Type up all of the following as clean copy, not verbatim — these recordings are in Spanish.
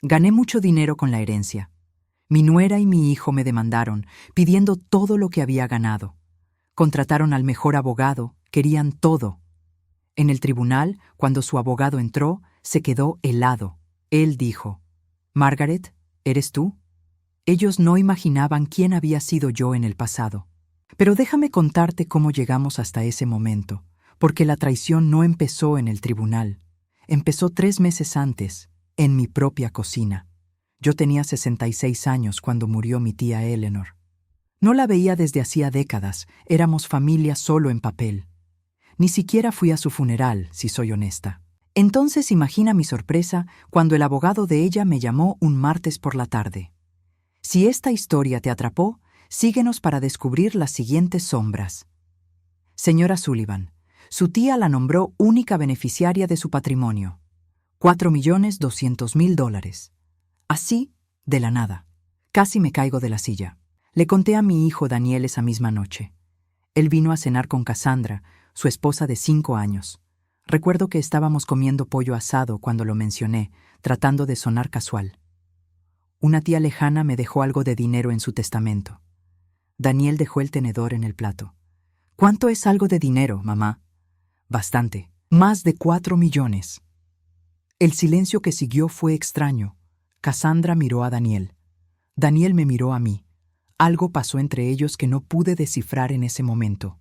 Gané mucho dinero con la herencia. Mi nuera y mi hijo me demandaron, pidiendo todo lo que había ganado. Contrataron al mejor abogado, querían todo. En el tribunal, cuando su abogado entró, se quedó helado. Él dijo: «Margaret, ¿eres tú?». Ellos no imaginaban quién había sido yo en el pasado. Pero déjame contarte cómo llegamos hasta ese momento, porque la traición no empezó en el tribunal. Empezó 3 meses antes, en mi propia cocina. Yo tenía 66 años cuando murió mi tía Eleanor. No la veía desde hacía décadas, éramos familia solo en papel. Ni siquiera fui a su funeral, si soy honesta. Entonces imagina mi sorpresa cuando el abogado de ella me llamó un martes por la tarde. Si esta historia te atrapó, síguenos para descubrir las siguientes sombras. Señora Sullivan, su tía la nombró única beneficiaria de su patrimonio. $4,200,000. Así, de la nada. Casi me caigo de la silla. Le conté a mi hijo Daniel esa misma noche. Él vino a cenar con Cassandra, su esposa de 5 años. Recuerdo que estábamos comiendo pollo asado cuando lo mencioné, tratando de sonar casual. Una tía lejana me dejó algo de dinero en su testamento. Daniel dejó el tenedor en el plato. «¿Cuánto es algo de dinero, mamá?» «Bastante. Más de 4 millones». El silencio que siguió fue extraño. Cassandra miró a Daniel. Daniel me miró a mí. Algo pasó entre ellos que no pude descifrar en ese momento.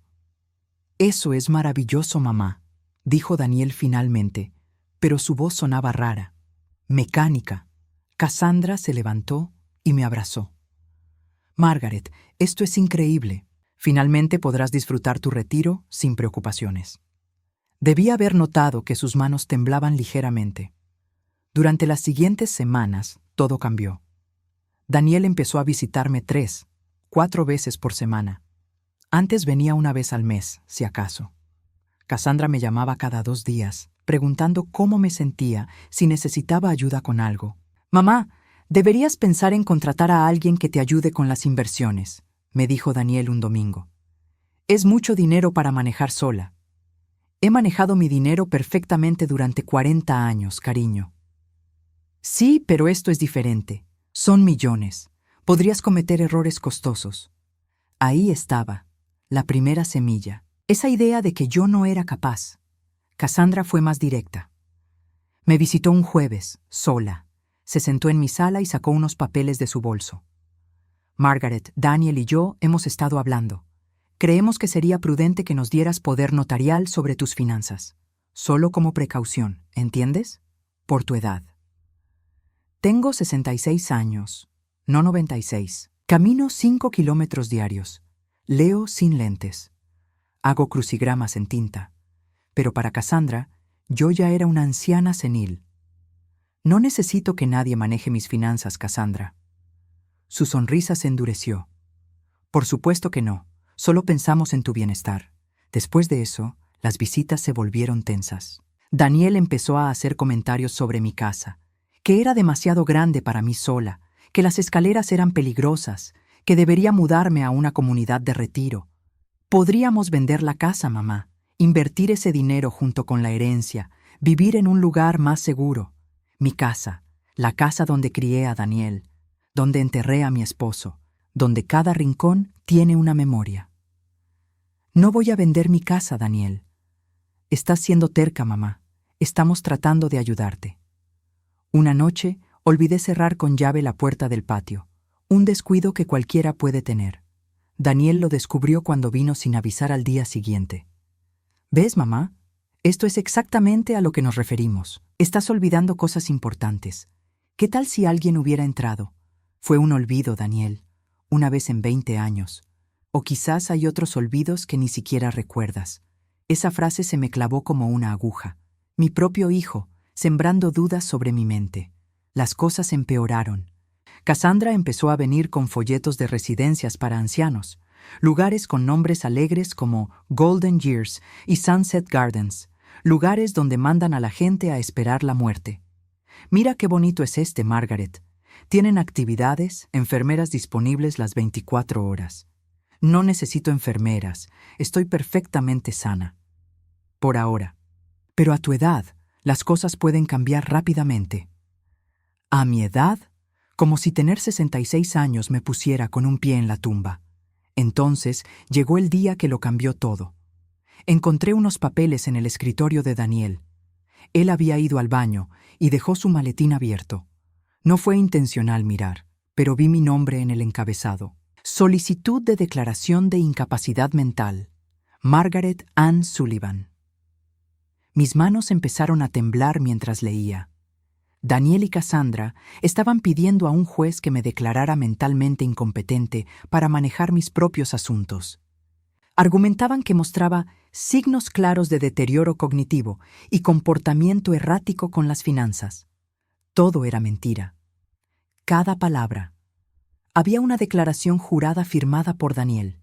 «Eso es maravilloso, mamá», dijo Daniel finalmente, pero su voz sonaba rara, mecánica. Cassandra se levantó y me abrazó. «Margaret, esto es increíble. Finalmente podrás disfrutar tu retiro sin preocupaciones». Debí haber notado que sus manos temblaban ligeramente. Durante las siguientes semanas, todo cambió. Daniel empezó a visitarme 3, 4 veces por semana. Antes venía una vez al mes, si acaso. Cassandra me llamaba cada 2 días, preguntando cómo me sentía, si necesitaba ayuda con algo. «Mamá, deberías pensar en contratar a alguien que te ayude con las inversiones», me dijo Daniel un domingo. «Es mucho dinero para manejar sola». «He manejado mi dinero perfectamente durante 40 años, cariño». «Sí, pero esto es diferente. Son millones. Podrías cometer errores costosos». Ahí estaba, la primera semilla. Esa idea de que yo no era capaz. Cassandra fue más directa. Me visitó un jueves, sola. Se sentó en mi sala y sacó unos papeles de su bolso. «Margaret, Daniel y yo hemos estado hablando. Creemos que sería prudente que nos dieras poder notarial sobre tus finanzas. Solo como precaución, ¿entiendes? Por tu edad». Tengo 66 años, no 96. Camino 5 kilómetros diarios. Leo sin lentes. Hago crucigramas en tinta. Pero para Cassandra, yo ya era una anciana senil. «No necesito que nadie maneje mis finanzas, Cassandra». Su sonrisa se endureció. «Por supuesto que no. Solo pensamos en tu bienestar». Después de eso, las visitas se volvieron tensas. Daniel empezó a hacer comentarios sobre mi casa, que era demasiado grande para mí sola, que las escaleras eran peligrosas, que debería mudarme a una comunidad de retiro. «Podríamos vender la casa, mamá, invertir ese dinero junto con la herencia, vivir en un lugar más seguro. Mi casa, la casa donde crié a Daniel, donde enterré a mi esposo, donde cada rincón tiene una memoria». «No voy a vender mi casa, Daniel». «Estás siendo terca, mamá. Estamos tratando de ayudarte». Una noche, olvidé cerrar con llave la puerta del patio, un descuido que cualquiera puede tener. Daniel lo descubrió cuando vino sin avisar al día siguiente. «¿Ves, mamá? Esto es exactamente a lo que nos referimos. Estás olvidando cosas importantes. ¿Qué tal si alguien hubiera entrado? Fue un olvido, Daniel, una vez en 20 años. O quizás hay otros olvidos que ni siquiera recuerdas». Esa frase se me clavó como una aguja. Mi propio hijo, sembrando dudas sobre mi mente. Las cosas empeoraron. Cassandra empezó a venir con folletos de residencias para ancianos, lugares con nombres alegres como Golden Years y Sunset Gardens, lugares donde mandan a la gente a esperar la muerte. «Mira qué bonito es este, Margaret. Tienen actividades, enfermeras disponibles las 24 horas. No necesito enfermeras, estoy perfectamente sana. Por ahora. Pero a tu edad, las cosas pueden cambiar rápidamente». A mi edad, como si tener 66 años me pusiera con un pie en la tumba. Entonces llegó el día que lo cambió todo. Encontré unos papeles en el escritorio de Daniel. Él había ido al baño y dejó su maletín abierto. No fue intencional mirar, pero vi mi nombre en el encabezado. Solicitud de declaración de incapacidad mental. Margaret Ann Sullivan. Mis manos empezaron a temblar mientras leía. Daniel y Cassandra estaban pidiendo a un juez que me declarara mentalmente incompetente para manejar mis propios asuntos. Argumentaban que mostraba signos claros de deterioro cognitivo y comportamiento errático con las finanzas. Todo era mentira. Cada palabra. Había una declaración jurada firmada por Daniel.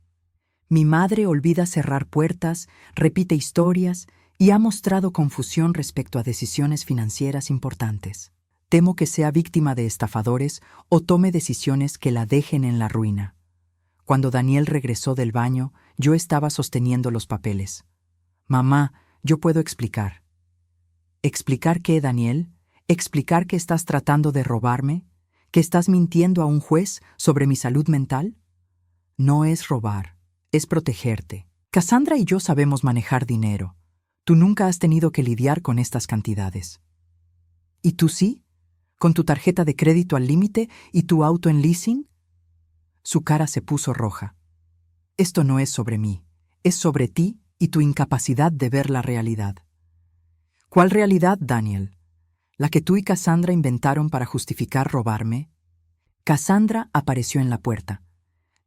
Mi madre olvida cerrar puertas, repite historias y ha mostrado confusión respecto a decisiones financieras importantes. Temo que sea víctima de estafadores o tome decisiones que la dejen en la ruina. Cuando Daniel regresó del baño, yo estaba sosteniendo los papeles. Mamá, yo puedo explicar. ¿Explicar qué, Daniel? ¿Explicar que estás tratando de robarme? ¿Que estás mintiendo a un juez sobre mi salud mental? No es robar, es protegerte. Cassandra y yo sabemos manejar dinero. Tú nunca has tenido que lidiar con estas cantidades. ¿Y tú sí? ¿Con tu tarjeta de crédito al límite y tu auto en leasing? Su cara se puso roja. Esto no es sobre mí, es sobre ti y tu incapacidad de ver la realidad. ¿Cuál realidad, Daniel? ¿La que tú y Cassandra inventaron para justificar robarme? Cassandra apareció en la puerta.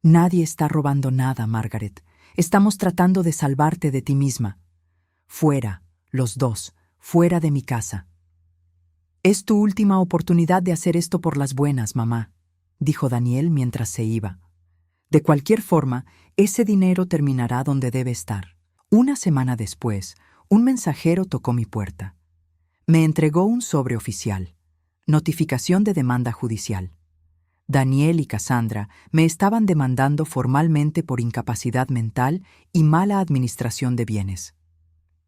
Nadie está robando nada, Margaret. Estamos tratando de salvarte de ti misma. Fuera, los dos, fuera de mi casa. Es tu última oportunidad de hacer esto por las buenas, mamá, dijo Daniel mientras se iba. De cualquier forma, ese dinero terminará donde debe estar. Una semana después, un mensajero tocó mi puerta. Me entregó un sobre oficial. Notificación de demanda judicial. Daniel y Cassandra me estaban demandando formalmente por incapacidad mental y mala administración de bienes.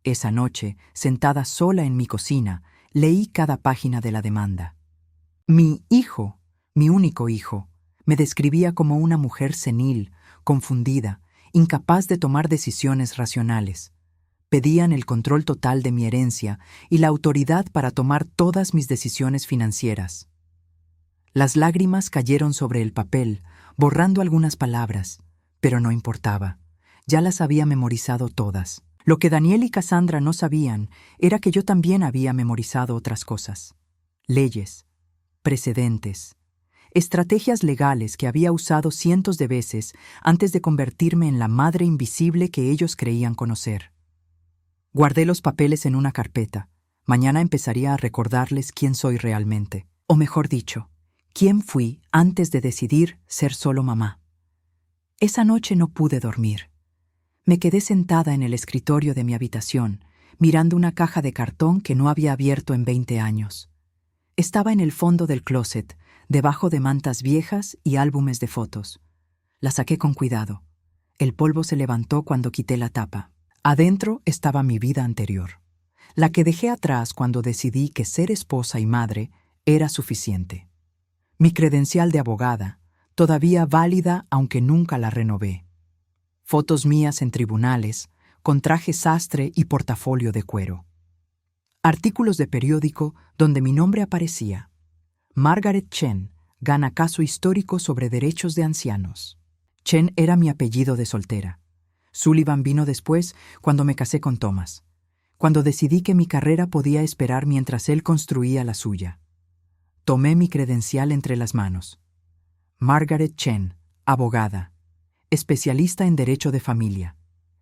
Esa noche, sentada sola en mi cocina, leí cada página de la demanda. Mi hijo, mi único hijo, me describía como una mujer senil, confundida, incapaz de tomar decisiones racionales. Pedían el control total de mi herencia y la autoridad para tomar todas mis decisiones financieras. Las lágrimas cayeron sobre el papel, borrando algunas palabras, pero no importaba. Ya las había memorizado todas. Lo que Daniel y Cassandra no sabían era que yo también había memorizado otras cosas. Leyes, precedentes, estrategias legales que había usado cientos de veces antes de convertirme en la madre invisible que ellos creían conocer. Guardé los papeles en una carpeta. Mañana empezaría a recordarles quién soy realmente. O mejor dicho, quién fui antes de decidir ser solo mamá. Esa noche no pude dormir. Me quedé sentada en el escritorio de mi habitación, mirando una caja de cartón que no había abierto en 20 años. Estaba en el fondo del closet, debajo de mantas viejas y álbumes de fotos. La saqué con cuidado. El polvo se levantó cuando quité la tapa. Adentro estaba mi vida anterior, la que dejé atrás cuando decidí que ser esposa y madre era suficiente. Mi credencial de abogada, todavía válida aunque nunca la renové. Fotos mías en tribunales, con traje sastre y portafolio de cuero. Artículos de periódico donde mi nombre aparecía. Margaret Chen gana caso histórico sobre derechos de ancianos. Chen era mi apellido de soltera. Sullivan vino después cuando me casé con Thomas, cuando decidí que mi carrera podía esperar mientras él construía la suya. Tomé mi credencial entre las manos. Margaret Chen, abogada. Especialista en derecho de familia.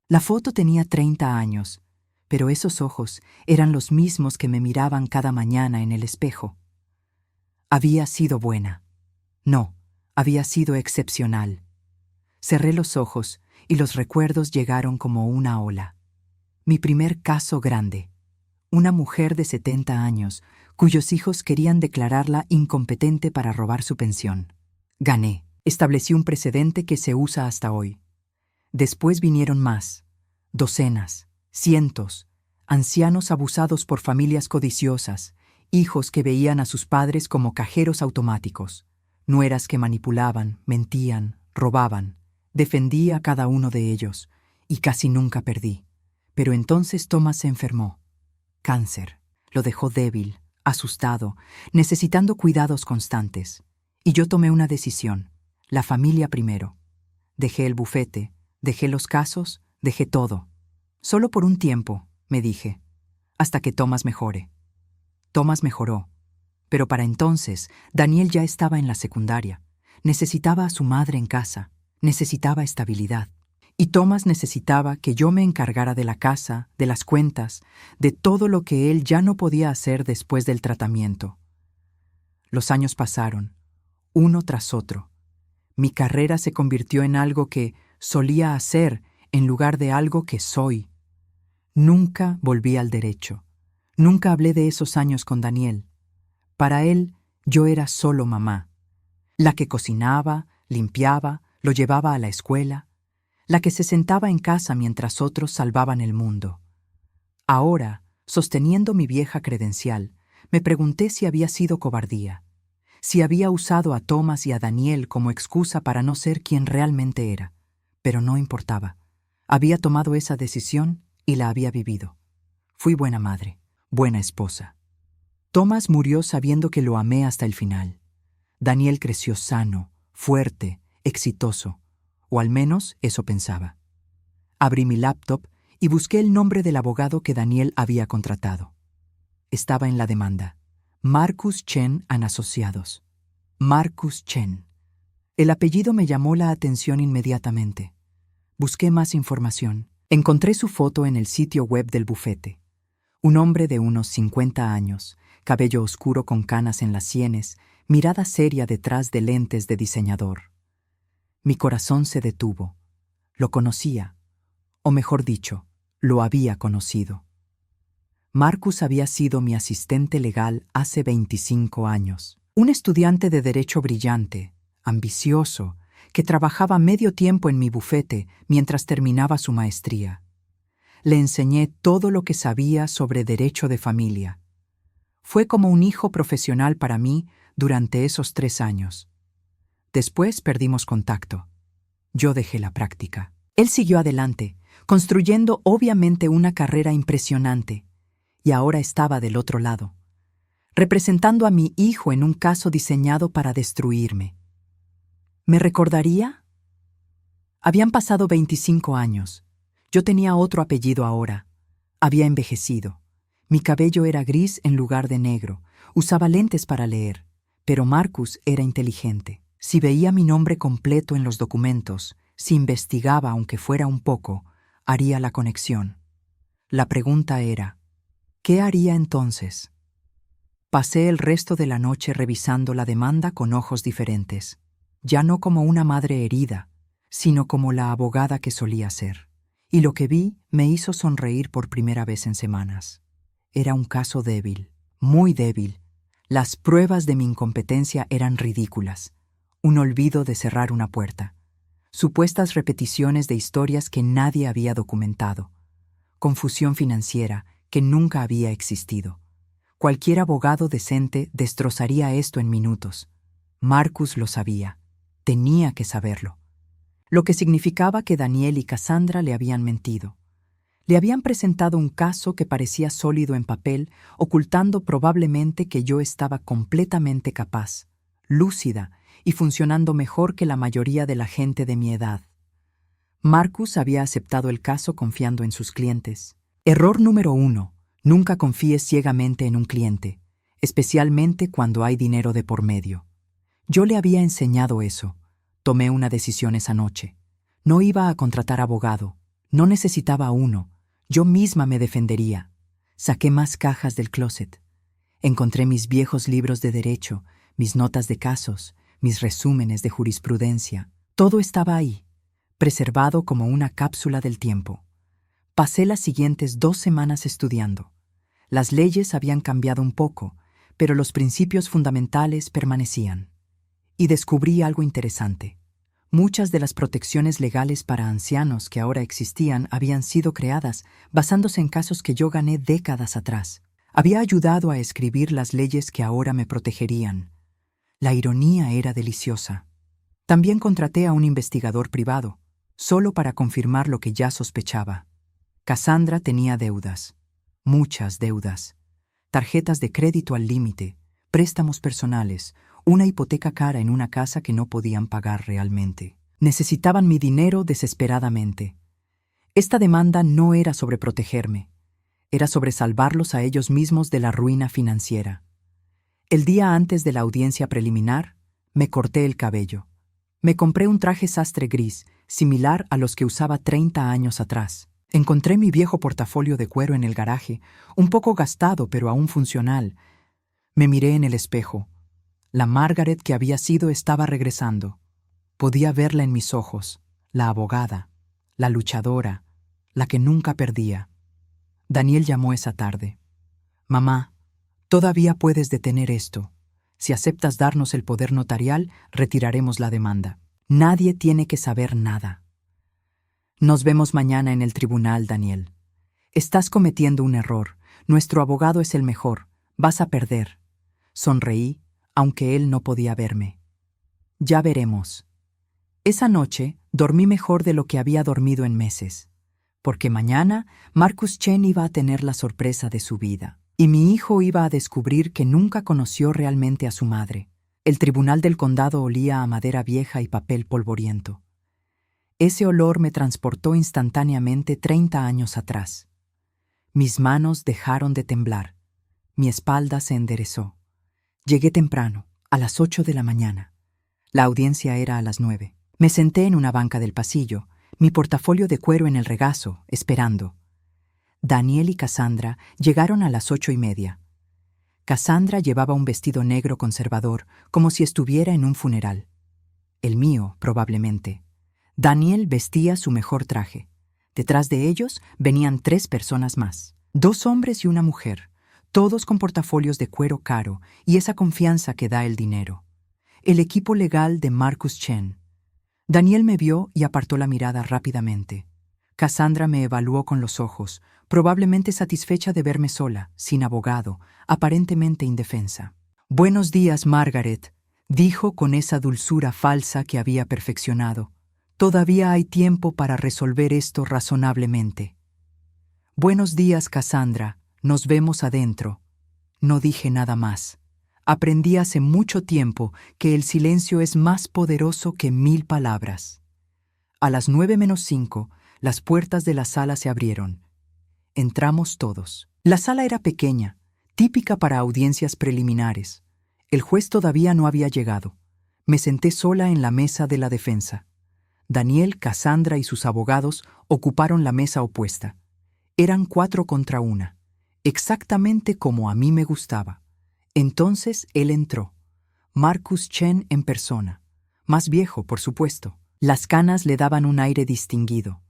La foto tenía 30 años, pero esos ojos eran los mismos que me miraban cada mañana en el espejo. Había sido buena. No, había sido excepcional. Cerré los ojos y los recuerdos llegaron como una ola. Mi primer caso grande. Una mujer de 70 años, cuyos hijos querían declararla incompetente para robar su pensión. Gané. Establecí un precedente que se usa hasta hoy. Después vinieron más, docenas, cientos, ancianos abusados por familias codiciosas, hijos que veían a sus padres como cajeros automáticos, nueras que manipulaban, mentían, robaban. Defendí a cada uno de ellos, y casi nunca perdí. Pero entonces Thomas se enfermó. Cáncer. Lo dejó débil, asustado, necesitando cuidados constantes. Y yo tomé una decisión. La familia primero. Dejé el bufete, dejé los casos, dejé todo. Solo por un tiempo, me dije, hasta que Thomas mejore. Thomas mejoró. Pero para entonces, Daniel ya estaba en la secundaria. Necesitaba a su madre en casa. Necesitaba estabilidad. Y Thomas necesitaba que yo me encargara de la casa, de las cuentas, de todo lo que él ya no podía hacer después del tratamiento. Los años pasaron, uno tras otro. Mi carrera se convirtió en algo que solía hacer en lugar de algo que soy. Nunca volví al derecho. Nunca hablé de esos años con Daniel. Para él, yo era solo mamá. La que cocinaba, limpiaba, lo llevaba a la escuela. La que se sentaba en casa mientras otros salvaban el mundo. Ahora, sosteniendo mi vieja credencial, me pregunté si había sido cobardía, si había usado a Thomas y a Daniel como excusa para no ser quien realmente era. Pero no importaba. Había tomado esa decisión y la había vivido. Fui buena madre, buena esposa. Thomas murió sabiendo que lo amé hasta el final. Daniel creció sano, fuerte, exitoso. O al menos eso pensaba. Abrí mi laptop y busqué el nombre del abogado que Daniel había contratado. Estaba en la demanda. Marcus Chen and Asociados. Marcus Chen. El apellido me llamó la atención inmediatamente. Busqué más información. Encontré su foto en el sitio web del bufete. Un hombre de unos 50 años, cabello oscuro con canas en las sienes, mirada seria detrás de lentes de diseñador. Mi corazón se detuvo. Lo conocía, o mejor dicho, lo había conocido. Marcus había sido mi asistente legal hace 25 años. Un estudiante de derecho brillante, ambicioso, que trabajaba medio tiempo en mi bufete mientras terminaba su maestría. Le enseñé todo lo que sabía sobre derecho de familia. Fue como un hijo profesional para mí durante esos 3 años. Después perdimos contacto. Yo dejé la práctica. Él siguió adelante, construyendo obviamente una carrera impresionante, y ahora estaba del otro lado, representando a mi hijo en un caso diseñado para destruirme. ¿Me recordaría? Habían pasado 25 años. Yo tenía otro apellido ahora. Había envejecido. Mi cabello era gris en lugar de negro. Usaba lentes para leer. Pero Marcus era inteligente. Si veía mi nombre completo en los documentos, si investigaba aunque fuera un poco, haría la conexión. La pregunta era, ¿qué haría entonces? Pasé el resto de la noche revisando la demanda con ojos diferentes, ya no como una madre herida, sino como la abogada que solía ser. Y lo que vi me hizo sonreír por primera vez en semanas. Era un caso débil, muy débil. Las pruebas de mi incompetencia eran ridículas. Un olvido de cerrar una puerta. Supuestas repeticiones de historias que nadie había documentado. Confusión financiera que nunca había existido. Cualquier abogado decente destrozaría esto en minutos. Marcus lo sabía. Tenía que saberlo. Lo que significaba que Daniel y Cassandra le habían mentido. Le habían presentado un caso que parecía sólido en papel, ocultando probablemente que yo estaba completamente capaz, lúcida y funcionando mejor que la mayoría de la gente de mi edad. Marcus había aceptado el caso confiando en sus clientes. Error número 1. Nunca confíes ciegamente en un cliente, especialmente cuando hay dinero de por medio. Yo le había enseñado eso. Tomé una decisión esa noche. No iba a contratar abogado. No necesitaba uno. Yo misma me defendería. Saqué más cajas del closet. Encontré mis viejos libros de derecho, mis notas de casos, mis resúmenes de jurisprudencia. Todo estaba ahí, preservado como una cápsula del tiempo. Pasé las siguientes 2 semanas estudiando. Las leyes habían cambiado un poco, pero los principios fundamentales permanecían. Y descubrí algo interesante. Muchas de las protecciones legales para ancianos que ahora existían habían sido creadas basándose en casos que yo gané décadas atrás. Había ayudado a escribir las leyes que ahora me protegerían. La ironía era deliciosa. También contraté a un investigador privado, solo para confirmar lo que ya sospechaba. Cassandra tenía deudas, muchas deudas. Tarjetas de crédito al límite, préstamos personales, una hipoteca cara en una casa que no podían pagar realmente. Necesitaban mi dinero desesperadamente. Esta demanda no era sobre protegerme, era sobre salvarlos a ellos mismos de la ruina financiera. El día antes de la audiencia preliminar, me corté el cabello. Me compré un traje sastre gris, similar a los que usaba 30 años atrás. Encontré mi viejo portafolio de cuero en el garaje, un poco gastado pero aún funcional. Me miré en el espejo. La Margaret que había sido estaba regresando. Podía verla en mis ojos, la abogada, la luchadora, la que nunca perdía. Daniel llamó esa tarde. «Mamá, todavía puedes detener esto. Si aceptas darnos el poder notarial, retiraremos la demanda. Nadie tiene que saber nada. Nos vemos mañana en el tribunal, Daniel. Estás cometiendo un error. Nuestro abogado es el mejor. Vas a perder». Sonreí, aunque él no podía verme. «Ya veremos». Esa noche dormí mejor de lo que había dormido en meses, porque mañana Marcus Chen iba a tener la sorpresa de su vida, y mi hijo iba a descubrir que nunca conoció realmente a su madre. El tribunal del condado olía a madera vieja y papel polvoriento. Ese olor me transportó instantáneamente 30 años atrás. Mis manos dejaron de temblar. Mi espalda se enderezó. Llegué temprano, a las 8 de la mañana. La audiencia era a las 9. Me senté en una banca del pasillo, mi portafolio de cuero en el regazo, esperando. Daniel y Cassandra llegaron a las 8:30. Cassandra llevaba un vestido negro conservador, como si estuviera en un funeral. El mío, probablemente. Daniel vestía su mejor traje. Detrás de ellos venían 3 personas más. 2 hombres y una mujer, todos con portafolios de cuero caro y esa confianza que da el dinero. El equipo legal de Marcus Chen. Daniel me vio y apartó la mirada rápidamente. Cassandra me evaluó con los ojos, probablemente satisfecha de verme sola, sin abogado, aparentemente indefensa. «Buenos días, Margaret», dijo con esa dulzura falsa que había perfeccionado. «Todavía hay tiempo para resolver esto razonablemente». «Buenos días, Cassandra. Nos vemos adentro». No dije nada más. Aprendí hace mucho tiempo que el silencio es más poderoso que 1000 palabras. A las 9:05, las puertas de la sala se abrieron. Entramos todos. La sala era pequeña, típica para audiencias preliminares. El juez todavía no había llegado. Me senté sola en la mesa de la defensa. Daniel, Cassandra y sus abogados ocuparon la mesa opuesta. Eran 4 contra 1, exactamente como a mí me gustaba. Entonces él entró. Marcus Chen en persona. Más viejo, por supuesto. Las canas le daban un aire distinguido.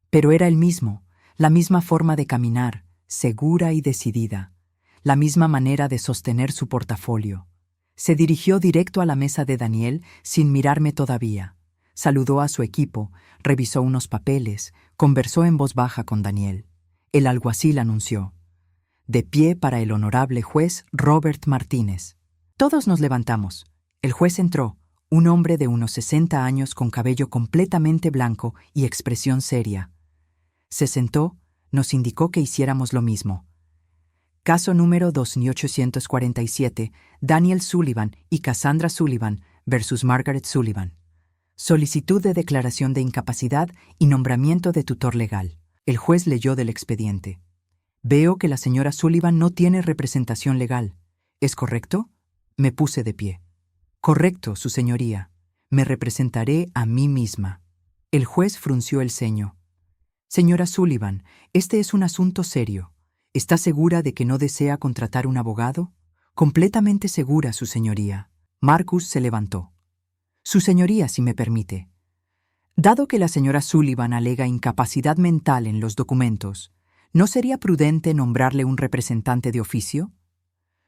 Pero era el mismo, la misma forma de caminar, segura y decidida. La misma manera de sostener su portafolio. Se dirigió directo a la mesa de Daniel sin mirarme todavía. Saludó a su equipo, revisó unos papeles, conversó en voz baja con Daniel. El alguacil anunció: «De pie para el honorable juez Robert Martínez». Todos nos levantamos. El juez entró, un hombre de unos 60 años con cabello completamente blanco y expresión seria. Se sentó, nos indicó que hiciéramos lo mismo. Caso número 2847, Daniel Sullivan y Cassandra Sullivan versus Margaret Sullivan. Solicitud de declaración de incapacidad y nombramiento de tutor legal. El juez leyó del expediente. «Veo que la señora Sullivan no tiene representación legal. ¿Es correcto?» Me puse de pie. «Correcto, su señoría. Me representaré a mí misma». El juez frunció el ceño. «Señora Sullivan, este es un asunto serio. ¿Está segura de que no desea contratar un abogado?» «Completamente segura, su señoría». Marcus se levantó. «Su señoría, si me permite. Dado que la señora Sullivan alega incapacidad mental en los documentos, ¿no sería prudente nombrarle un representante de oficio?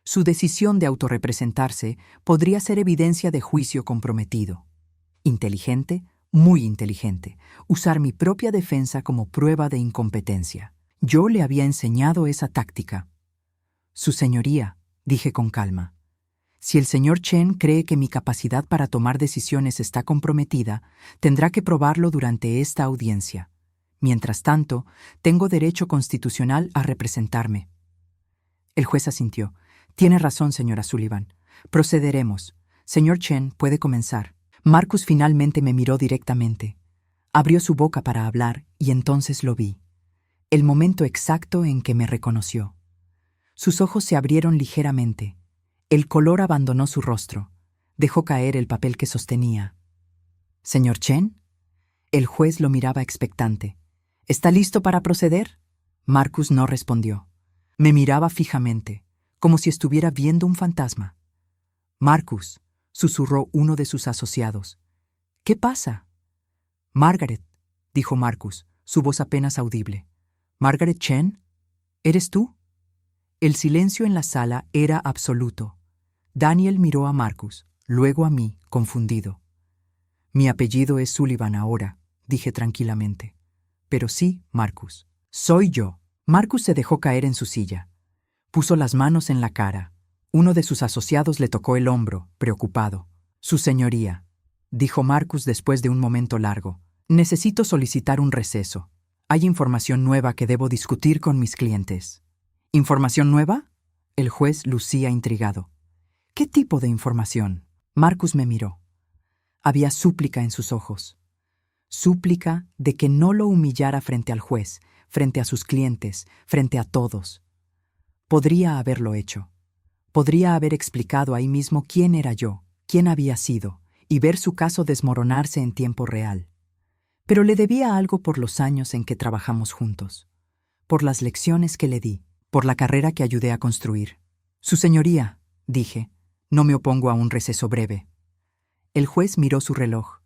Su decisión de autorrepresentarse podría ser evidencia de juicio comprometido. Inteligente, muy inteligente, usar mi propia defensa como prueba de incompetencia. Yo le había enseñado esa táctica». Su señoría, dije con calma. Si el señor Chen cree que mi capacidad para tomar decisiones está comprometida, tendrá que probarlo durante esta audiencia. Mientras tanto, tengo derecho constitucional a representarme. El juez asintió. Tiene razón, señora Sullivan. Procederemos. Señor Chen, puede comenzar. Marcus finalmente me miró directamente. Abrió su boca para hablar y entonces lo vi. El momento exacto en que me reconoció. Sus ojos se abrieron ligeramente. El color abandonó su rostro. Dejó caer el papel que sostenía. ¿Señor Chen? El juez lo miraba expectante. ¿Está listo para proceder? Marcus no respondió. Me miraba fijamente, como si estuviera viendo un fantasma. Marcus, susurró uno de sus asociados. ¿Qué pasa? Margaret, dijo Marcus, su voz apenas audible. ¿Margaret Chen? ¿Eres tú? El silencio en la sala era absoluto. Daniel miró a Marcus, luego a mí, confundido. Mi apellido es Sullivan ahora, dije tranquilamente. Pero sí, Marcus. Soy yo. Marcus se dejó caer en su silla. Puso las manos en la cara. Uno de sus asociados le tocó el hombro, preocupado. Su señoría, dijo Marcus después de un momento largo. Necesito solicitar un receso. Hay información nueva que debo discutir con mis clientes. ¿Información nueva? El juez lucía intrigado. ¿Qué tipo de información? Marcus me miró. Había súplica en sus ojos. Súplica de que no lo humillara frente al juez, frente a sus clientes, frente a todos. Podría haberlo hecho. Podría haber explicado ahí mismo quién era yo, quién había sido, y ver su caso desmoronarse en tiempo real. Pero le debía algo por los años en que trabajamos juntos, por las lecciones que le di, por la carrera que ayudé a construir. Su señoría, dije, no me opongo a un receso breve. El juez miró su reloj.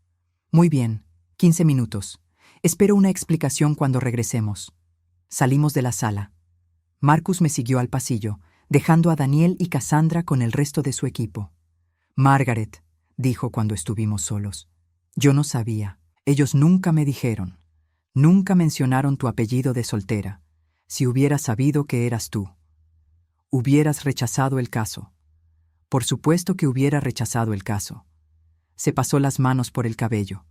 Muy bien, 15 minutos. Espero una explicación cuando regresemos. Salimos de la sala. Marcus me siguió al pasillo, dejando a Daniel y Cassandra con el resto de su equipo. Margaret, dijo cuando estuvimos solos. Yo no sabía. Ellos nunca me dijeron. Nunca mencionaron tu apellido de soltera. Si hubiera sabido que eras tú. Hubieras rechazado el caso. Por supuesto que hubiera rechazado el caso. Se pasó las manos por el cabello.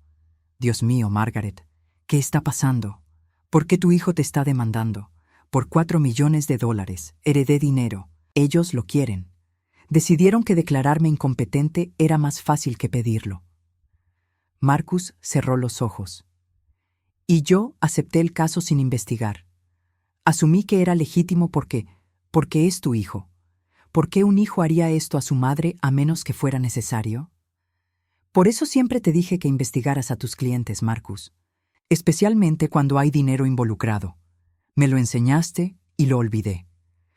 Dios mío, Margaret, ¿qué está pasando? ¿Por qué tu hijo te está demandando? Por $4 millones. Heredé dinero. Ellos lo quieren. Decidieron que declararme incompetente era más fácil que pedirlo. Marcus cerró los ojos. Y yo acepté el caso sin investigar. Asumí que era legítimo porque es tu hijo. ¿Por qué un hijo haría esto a su madre a menos que fuera necesario? Por eso siempre te dije que investigaras a tus clientes, Marcus. Especialmente cuando hay dinero involucrado. Me lo enseñaste y lo olvidé.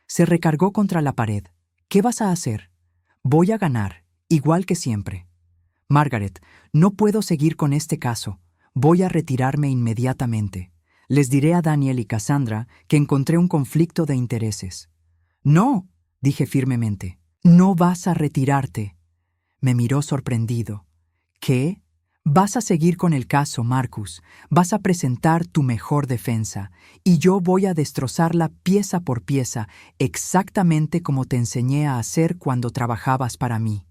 Se recargó contra la pared. ¿Qué vas a hacer? Voy a ganar, igual que siempre. Margaret, no puedo seguir con este caso. Voy a retirarme inmediatamente. Les diré a Daniel y Cassandra que encontré un conflicto de intereses. No, dije firmemente. No vas a retirarte. Me miró sorprendido. ¿Qué? Vas a seguir con el caso, Marcus. Vas a presentar tu mejor defensa. Y yo voy a destrozarla pieza por pieza, exactamente como te enseñé a hacer cuando trabajabas para mí.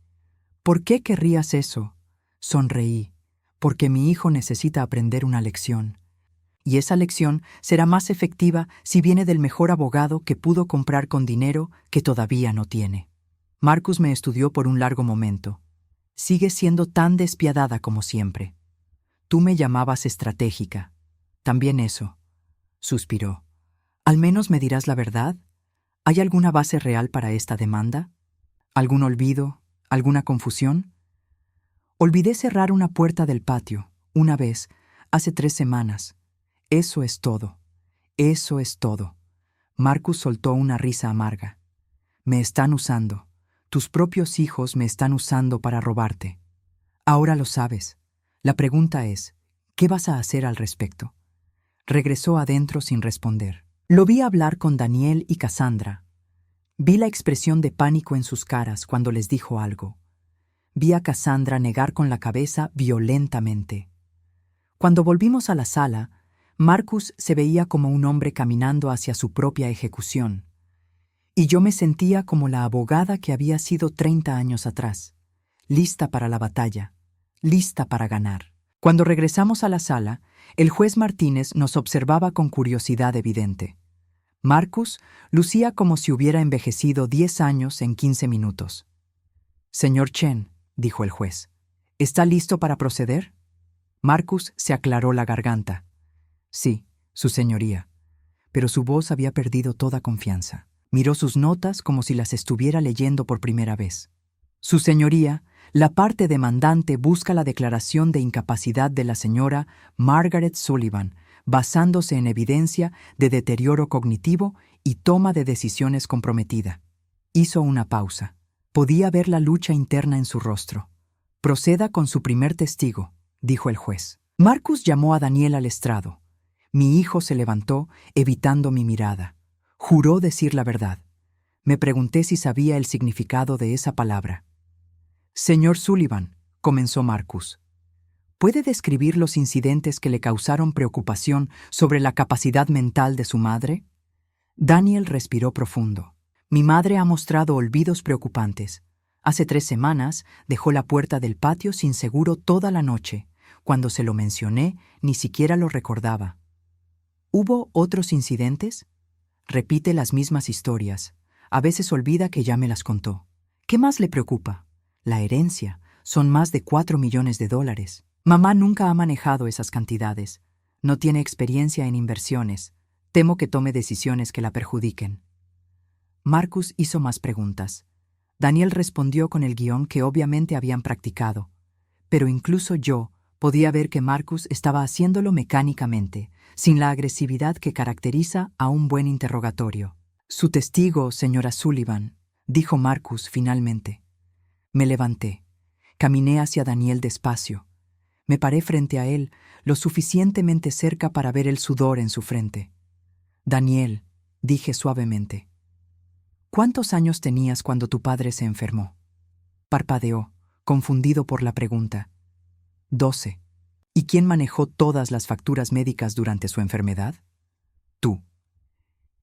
¿Por qué querrías eso? Sonreí. Porque mi hijo necesita aprender una lección. Y esa lección será más efectiva si viene del mejor abogado que pudo comprar con dinero que todavía no tiene. Marcus me estudió por un largo momento. Sigues siendo tan despiadada como siempre. Tú me llamabas estratégica. También eso. Suspiró. ¿Al menos me dirás la verdad? ¿Hay alguna base real para esta demanda? ¿Algún olvido? ¿Alguna confusión? Olvidé cerrar una puerta del patio, una vez, hace 3 semanas. Eso es todo. Eso es todo. Marcus soltó una risa amarga. Me están usando. Tus propios hijos me están usando para robarte. Ahora lo sabes. La pregunta es, ¿qué vas a hacer al respecto? Regresó adentro sin responder. Lo vi hablar con Daniel y Cassandra. Vi la expresión de pánico en sus caras cuando les dijo algo. Vi a Cassandra negar con la cabeza violentamente. Cuando volvimos a la sala, Marcus se veía como un hombre caminando hacia su propia ejecución. Y yo me sentía como la abogada que había sido 30 años atrás, lista para la batalla, lista para ganar. Cuando regresamos a la sala, el juez Martínez nos observaba con curiosidad evidente. Marcus lucía como si hubiera envejecido 10 años en 15 minutos. «Señor Chen», dijo el juez, «¿está listo para proceder?» Marcus se aclaró la garganta. «Sí, su señoría». Pero su voz había perdido toda confianza. Miró sus notas como si las estuviera leyendo por primera vez. «Su señoría, la parte demandante busca la declaración de incapacidad de la señora Margaret Sullivan, basándose en evidencia de deterioro cognitivo y toma de decisiones comprometida». Hizo una pausa. Podía ver la lucha interna en su rostro. «Proceda con su primer testigo», dijo el juez. Marcus llamó a Daniel al estrado. Mi hijo se levantó, evitando mi mirada. Juró decir la verdad. Me pregunté si sabía el significado de esa palabra. «Señor Sullivan», comenzó Marcus, ¿puede describir los incidentes que le causaron preocupación sobre la capacidad mental de su madre? Daniel respiró profundo. «Mi madre ha mostrado olvidos preocupantes. Hace 3 semanas dejó la puerta del patio sin seguro toda la noche. Cuando se lo mencioné, ni siquiera lo recordaba». ¿Hubo otros incidentes? Repite las mismas historias. A veces olvida que ya me las contó. ¿Qué más le preocupa? La herencia. Son más de $4 millones. Mamá nunca ha manejado esas cantidades. No tiene experiencia en inversiones. Temo que tome decisiones que la perjudiquen. Marcus hizo más preguntas. Daniel respondió con el guión que obviamente habían practicado. Pero incluso yo podía ver que Marcus estaba haciéndolo mecánicamente, sin la agresividad que caracteriza a un buen interrogatorio. «Su testigo, señora Sullivan», dijo Marcus finalmente. Me levanté. Caminé hacia Daniel despacio. Me paré frente a él, lo suficientemente cerca para ver el sudor en su frente. «Daniel», dije suavemente, «¿cuántos años tenías cuando tu padre se enfermó?» Parpadeó, confundido por la pregunta. 12. ¿Y quién manejó todas las facturas médicas durante su enfermedad? Tú.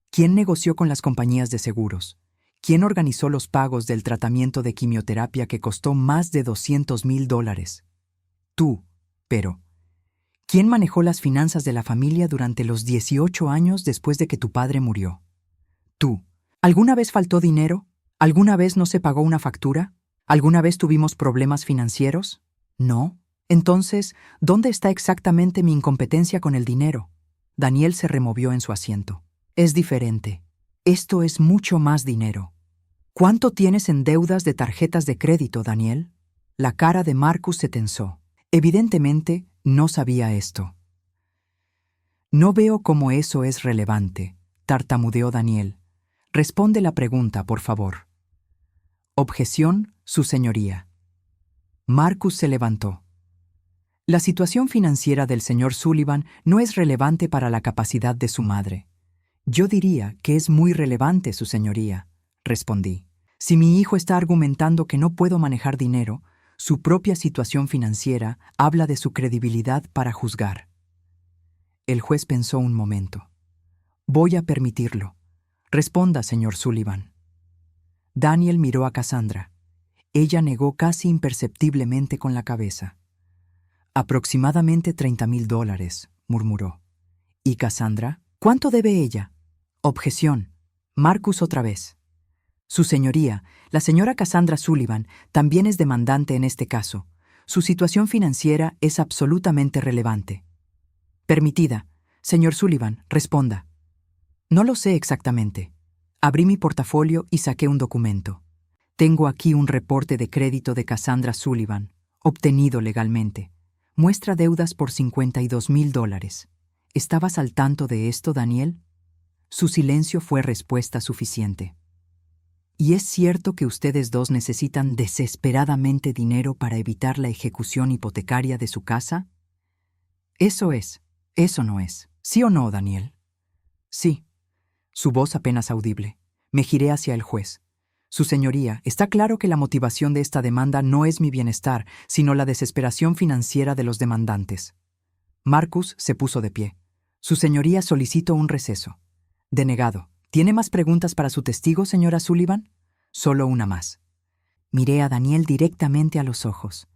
¿Quién negoció con las compañías de seguros? ¿Quién organizó los pagos del tratamiento de quimioterapia que costó más de $200,000? Tú. Pero, ¿quién manejó las finanzas de la familia durante los 18 años después de que tu padre murió? Tú. ¿Alguna vez faltó dinero? ¿Alguna vez no se pagó una factura? ¿Alguna vez tuvimos problemas financieros? No. Entonces, ¿dónde está exactamente mi incompetencia con el dinero? Daniel se removió en su asiento. Es diferente. Esto es mucho más dinero. ¿Cuánto tienes en deudas de tarjetas de crédito, Daniel? La cara de Marcus se tensó. Evidentemente, no sabía esto. No veo cómo eso es relevante, tartamudeó Daniel. Responde la pregunta, por favor. Objeción, su señoría. Marcus se levantó. La situación financiera del señor Sullivan no es relevante para la capacidad de su madre. Yo diría que es muy relevante, su señoría, respondí. Si mi hijo está argumentando que no puedo manejar dinero, su propia situación financiera habla de su credibilidad para juzgar. El juez pensó un momento. Voy a permitirlo. Responda, señor Sullivan. Daniel miró a Cassandra. Ella negó casi imperceptiblemente con la cabeza. Aproximadamente $30,000, murmuró. ¿Y Cassandra? ¿Cuánto debe ella? Objeción. Marcus otra vez. Su señoría, la señora Cassandra Sullivan, también es demandante en este caso. Su situación financiera es absolutamente relevante. Permitida. Señor Sullivan, responda. No lo sé exactamente. Abrí mi portafolio y saqué un documento. Tengo aquí un reporte de crédito de Cassandra Sullivan, obtenido legalmente. Muestra deudas por $52,000. ¿Estabas al tanto de esto, Daniel? Su silencio fue respuesta suficiente. ¿Y es cierto que ustedes dos necesitan desesperadamente dinero para evitar la ejecución hipotecaria de su casa? Eso es. Eso no es. ¿Sí o no, Daniel? Sí. Su voz apenas audible. Me giré hacia el juez. Su señoría, está claro que la motivación de esta demanda no es mi bienestar, sino la desesperación financiera de los demandantes. Marcus se puso de pie. Su señoría solicitó un receso. Denegado. ¿Tiene más preguntas para su testigo, señora Sullivan? Solo una más. Miré a Daniel directamente a los ojos.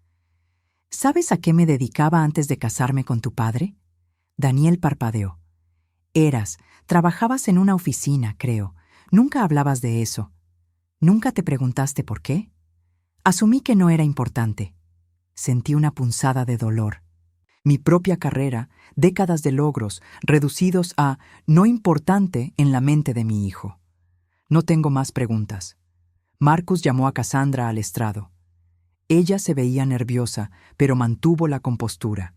¿Sabes a qué me dedicaba antes de casarme con tu padre? Daniel parpadeó. Trabajabas en una oficina, creo. Nunca hablabas de eso. ¿Nunca te preguntaste por qué? Asumí que no era importante. Sentí una punzada de dolor. Mi propia carrera, décadas de logros, reducidos a no importante en la mente de mi hijo. No tengo más preguntas. Marcus llamó a Cassandra al estrado. Ella se veía nerviosa, pero mantuvo la compostura.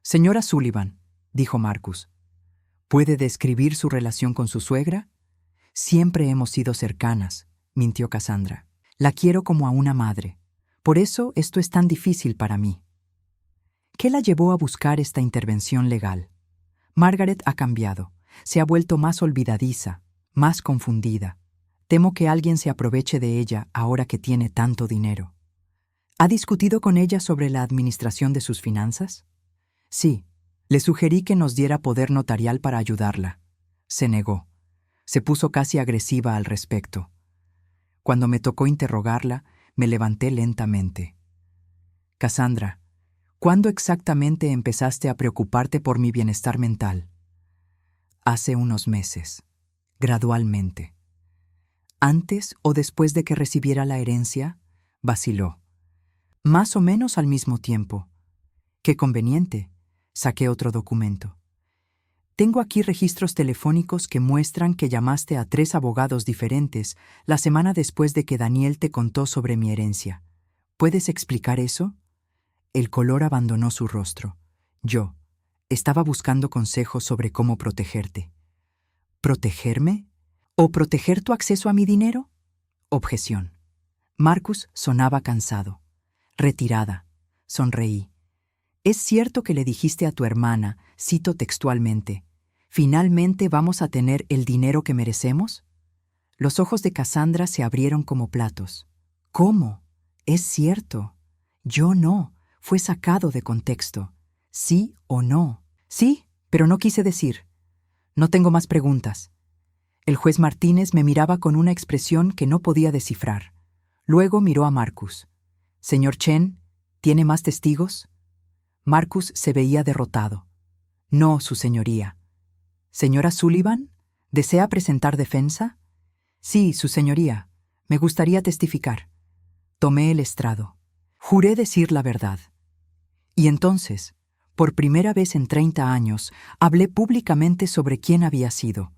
Señora Sullivan, dijo Marcus, ¿puede describir su relación con su suegra? Siempre hemos sido cercanas, mintió Cassandra. La quiero como a una madre. Por eso esto es tan difícil para mí. ¿Qué la llevó a buscar esta intervención legal? Margaret ha cambiado. Se ha vuelto más olvidadiza, más confundida. Temo que alguien se aproveche de ella ahora que tiene tanto dinero. ¿Ha discutido con ella sobre la administración de sus finanzas? Sí. Le sugerí que nos diera poder notarial para ayudarla. Se negó. Se puso casi agresiva al respecto. Cuando me tocó interrogarla, me levanté lentamente. Cassandra, ¿cuándo exactamente empezaste a preocuparte por mi bienestar mental? Hace unos meses, gradualmente. ¿Antes o después de que recibiera la herencia? Vaciló. Más o menos al mismo tiempo. Qué conveniente. Saqué otro documento. Tengo aquí registros telefónicos que muestran que llamaste a 3 abogados diferentes la semana después de que Daniel te contó sobre mi herencia. ¿Puedes explicar eso? El color abandonó su rostro. Yo estaba buscando consejos sobre cómo protegerte. ¿Protegerme? ¿O proteger tu acceso a mi dinero? Objeción. Marcus sonaba cansado. Retirada. Sonreí. ¿Es cierto que le dijiste a tu hermana, cito textualmente, «Finalmente vamos a tener el dinero que merecemos»? Los ojos de Cassandra se abrieron como platos. ¿Cómo? Es cierto. Yo no. Fue sacado de contexto. ¿Sí o no? Sí, pero no quise decir. No tengo más preguntas. El juez Martínez me miraba con una expresión que no podía descifrar. Luego miró a Marcus. «Señor Chen, ¿tiene más testigos?» Marcus se veía derrotado. «No, su señoría». «Señora Sullivan, ¿desea presentar defensa?» «Sí, su señoría. Me gustaría testificar». Tomé el estrado. Juré decir la verdad. Y entonces, por primera vez en 30 años, hablé públicamente sobre quién había sido.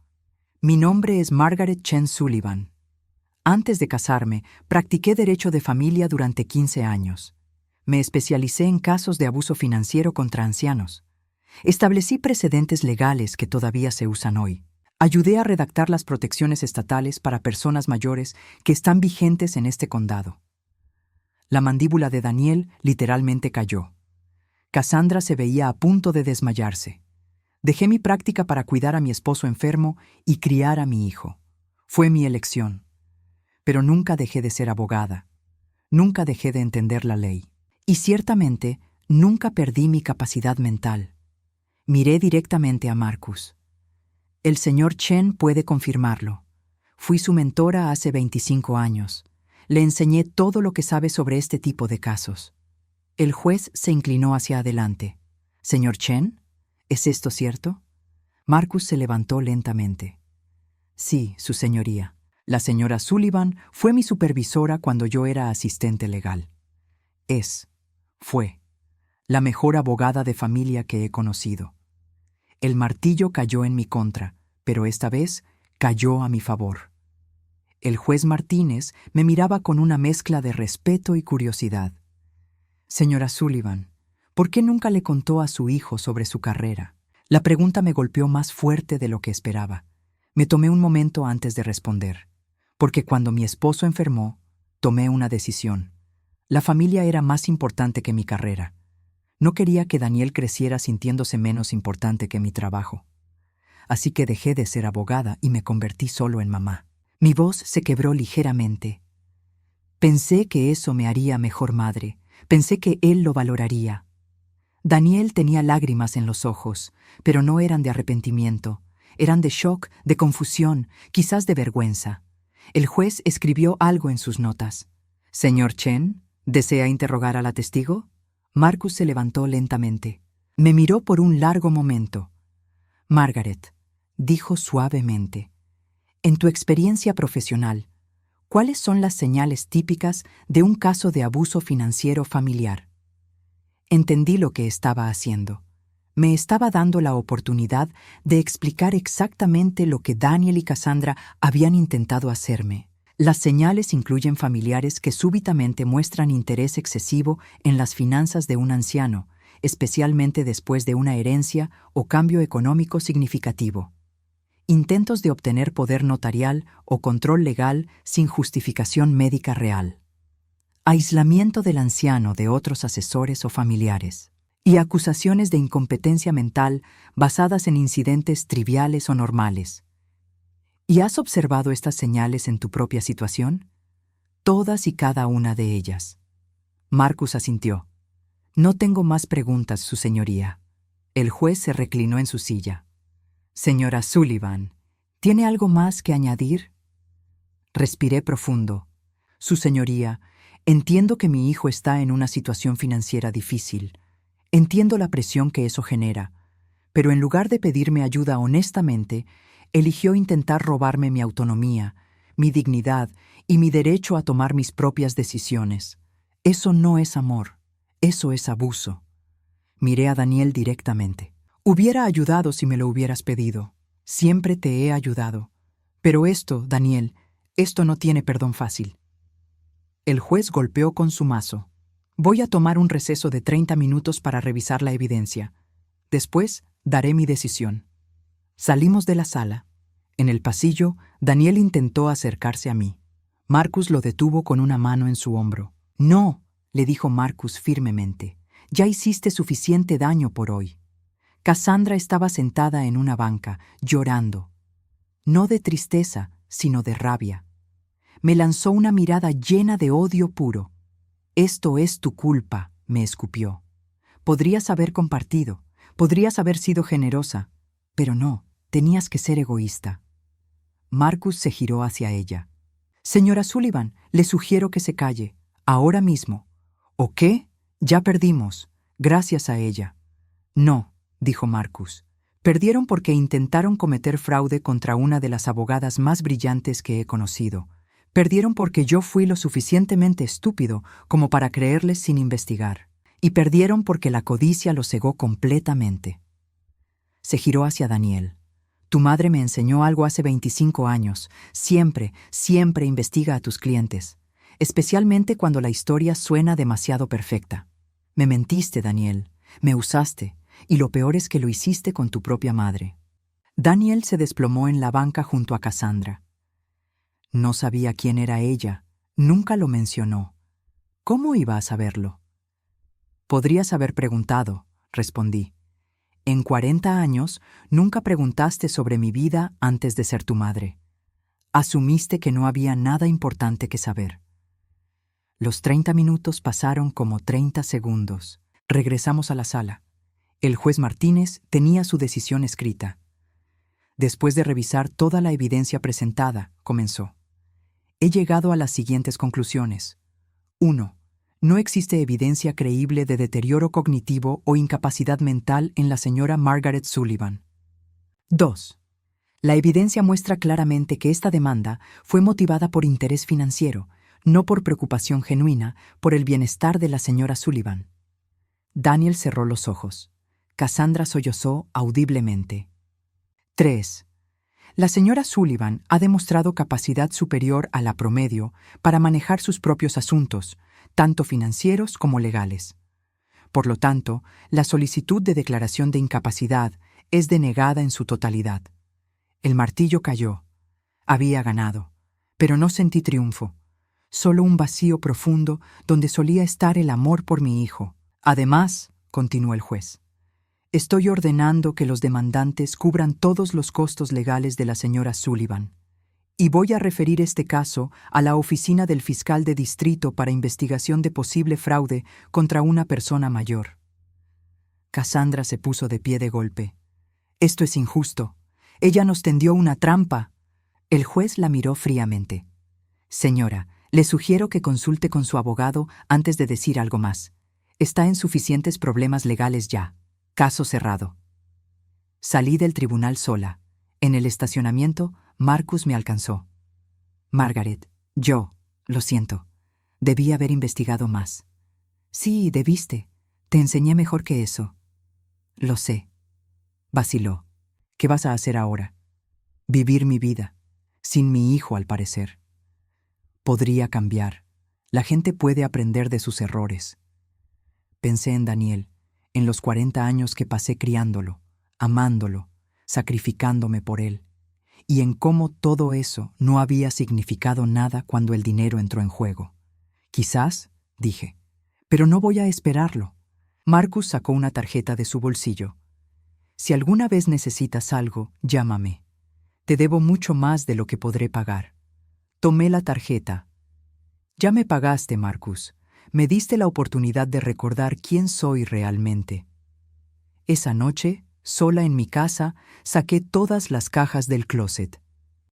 Mi nombre es Margaret Chen Sullivan. Antes de casarme, practiqué derecho de familia durante 15 años. Me especialicé en casos de abuso financiero contra ancianos. Establecí precedentes legales que todavía se usan hoy. Ayudé a redactar las protecciones estatales para personas mayores que están vigentes en este condado. La mandíbula de Daniel literalmente cayó. Cassandra se veía a punto de desmayarse. Dejé mi práctica para cuidar a mi esposo enfermo y criar a mi hijo. Fue mi elección. Pero nunca dejé de ser abogada. Nunca dejé de entender la ley. Y ciertamente, nunca perdí mi capacidad mental. Miré directamente a Marcus. El señor Chen puede confirmarlo. Fui su mentora hace 25 años. Le enseñé todo lo que sabe sobre este tipo de casos. El juez se inclinó hacia adelante. «Señor Chen, ¿es esto cierto?» Marcus se levantó lentamente. «Sí, su señoría. La señora Sullivan fue mi supervisora cuando yo era asistente legal. Fue la mejor abogada de familia que he conocido. El martillo cayó en mi contra, pero esta vez cayó a mi favor». El juez Martínez me miraba con una mezcla de respeto y curiosidad. «Señora Sullivan, ¿por qué nunca le contó a su hijo sobre su carrera?» La pregunta me golpeó más fuerte de lo que esperaba. Me tomé un momento antes de responder, porque cuando mi esposo enfermó, tomé una decisión. La familia era más importante que mi carrera. No quería que Daniel creciera sintiéndose menos importante que mi trabajo. Así que dejé de ser abogada y me convertí solo en mamá. Mi voz se quebró ligeramente. Pensé que eso me haría mejor madre. Pensé que él lo valoraría. Daniel tenía lágrimas en los ojos, pero no eran de arrepentimiento. Eran de shock, de confusión, quizás de vergüenza. El juez escribió algo en sus notas. «Señor Chen, ¿desea interrogar a la testigo?» Marcus se levantó lentamente. Me miró por un largo momento. «Margaret», dijo suavemente, «en tu experiencia profesional, ¿cuáles son las señales típicas de un caso de abuso financiero familiar?» Entendí lo que estaba haciendo. Me estaba dando la oportunidad de explicar exactamente lo que Daniel y Cassandra habían intentado hacerme. Las señales incluyen familiares que súbitamente muestran interés excesivo en las finanzas de un anciano, especialmente después de una herencia o cambio económico significativo. Intentos de obtener poder notarial o control legal sin justificación médica real. Aislamiento del anciano de otros asesores o familiares. Y acusaciones de incompetencia mental basadas en incidentes triviales o normales. ¿Y has observado estas señales en tu propia situación? Todas y cada una de ellas. Marcus asintió. No tengo más preguntas, su señoría. El juez se reclinó en su silla. Señora Sullivan, ¿tiene algo más que añadir? Respiré profundo. Su señoría, entiendo que mi hijo está en una situación financiera difícil. Entiendo la presión que eso genera, pero en lugar de pedirme ayuda honestamente, eligió intentar robarme mi autonomía, mi dignidad y mi derecho a tomar mis propias decisiones. Eso no es amor, eso es abuso. Miré a Daniel directamente. Hubiera ayudado si me lo hubieras pedido. Siempre te he ayudado. Pero esto, Daniel, esto no tiene perdón fácil. El juez golpeó con su mazo. Voy a tomar un receso de 30 minutos para revisar la evidencia. Después, daré mi decisión. Salimos de la sala. En el pasillo, Daniel intentó acercarse a mí. Marcus lo detuvo con una mano en su hombro. «No», le dijo Marcus firmemente. «Ya hiciste suficiente daño por hoy». Cassandra estaba sentada en una banca, llorando. No de tristeza, sino de rabia. Me lanzó una mirada llena de odio puro. «Esto es tu culpa», me escupió. «Podrías haber compartido, podrías haber sido generosa, pero no, tenías que ser egoísta». Marcus se giró hacia ella. «Señora Sullivan, le sugiero que se calle, ahora mismo». «¿O qué? Ya perdimos, gracias a ella». «No», dijo Marcus. «Perdieron porque intentaron cometer fraude contra una de las abogadas más brillantes que he conocido. Perdieron porque yo fui lo suficientemente estúpido como para creerles sin investigar. Y perdieron porque la codicia los cegó completamente». Se giró hacia Daniel. «Tu madre me enseñó algo hace 25 años. Siempre, siempre investiga a tus clientes, especialmente cuando la historia suena demasiado perfecta. Me mentiste, Daniel. Me usaste, y lo peor es que lo hiciste con tu propia madre». Daniel se desplomó en la banca junto a Cassandra. No sabía quién era ella, nunca lo mencionó. ¿Cómo iba a saberlo? «Podrías haber preguntado», respondí. «En 40 años nunca preguntaste sobre mi vida antes de ser tu madre. Asumiste que no había nada importante que saber». Los 30 minutos pasaron como 30 segundos. Regresamos a la sala. El juez Martínez tenía su decisión escrita. Después de revisar toda la evidencia presentada, comenzó. «He llegado a las siguientes conclusiones. 1. No existe evidencia creíble de deterioro cognitivo o incapacidad mental en la señora Margaret Sullivan. 2. La evidencia muestra claramente que esta demanda fue motivada por interés financiero, no por preocupación genuina por el bienestar de la señora Sullivan». Daniel cerró los ojos. Cassandra sollozó audiblemente. 3. La señora Sullivan ha demostrado capacidad superior a la promedio para manejar sus propios asuntos, tanto financieros como legales. Por lo tanto, la solicitud de declaración de incapacidad es denegada en su totalidad. El martillo cayó. Había ganado, pero no sentí triunfo. Solo un vacío profundo donde solía estar el amor por mi hijo. Además, continuó el juez, estoy ordenando que los demandantes cubran todos los costos legales de la señora Sullivan. Y voy a referir este caso a la oficina del fiscal de distrito para investigación de posible fraude contra una persona mayor. Cassandra se puso de pie de golpe. «Esto es injusto. Ella nos tendió una trampa. El juez la miró fríamente. Señora, le sugiero que consulte con su abogado antes de decir algo más. Está en suficientes problemas legales ya. Caso cerrado. Salí del tribunal sola. En el estacionamiento, Marcus me alcanzó. Margaret, lo siento. Debí haber investigado más. Sí, debiste. Te enseñé mejor que eso. Lo sé. Vaciló. ¿Qué vas a hacer ahora? Vivir mi vida. Sin mi hijo, al parecer. Podría cambiar. La gente puede aprender de sus errores. Pensé en Daniel, en los 40 años que pasé criándolo, amándolo, sacrificándome por él, y en cómo todo eso no había significado nada cuando el dinero entró en juego. Quizás, dije, pero no voy a esperarlo. Marcus sacó una tarjeta de su bolsillo. Si alguna vez necesitas algo, llámame. Te debo mucho más de lo que podré pagar. Tomé la tarjeta. Ya me pagaste, Marcus. Me diste la oportunidad de recordar quién soy realmente. Esa noche, sola en mi casa, saqué todas las cajas del closet.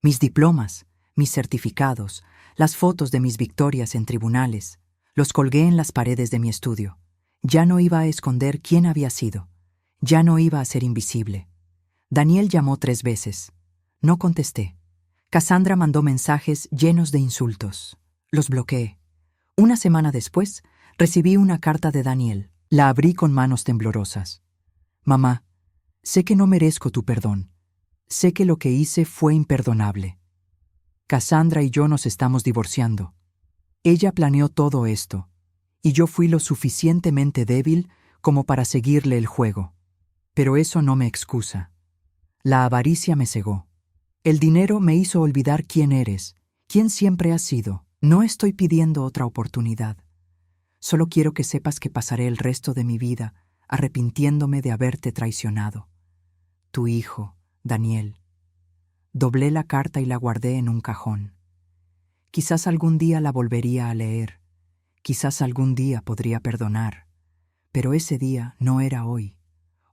Mis diplomas, mis certificados, las fotos de mis victorias en tribunales. Los colgué en las paredes de mi estudio. Ya no iba a esconder quién había sido. Ya no iba a ser invisible. Daniel llamó 3 veces. No contesté. Cassandra mandó mensajes llenos de insultos. Los bloqueé. Una semana después, recibí una carta de Daniel. La abrí con manos temblorosas. Mamá, sé que no merezco tu perdón. Sé que lo que hice fue imperdonable. Cassandra y yo nos estamos divorciando. Ella planeó todo esto, y yo fui lo suficientemente débil como para seguirle el juego. Pero eso no me excusa. La avaricia me cegó. El dinero me hizo olvidar quién eres, quién siempre has sido. No estoy pidiendo otra oportunidad. Solo quiero que sepas que pasaré el resto de mi vida arrepintiéndome de haberte traicionado. Tu hijo, Daniel. Doblé la carta y la guardé en un cajón. Quizás algún día la volvería a leer. Quizás algún día podría perdonar. Pero ese día no era hoy.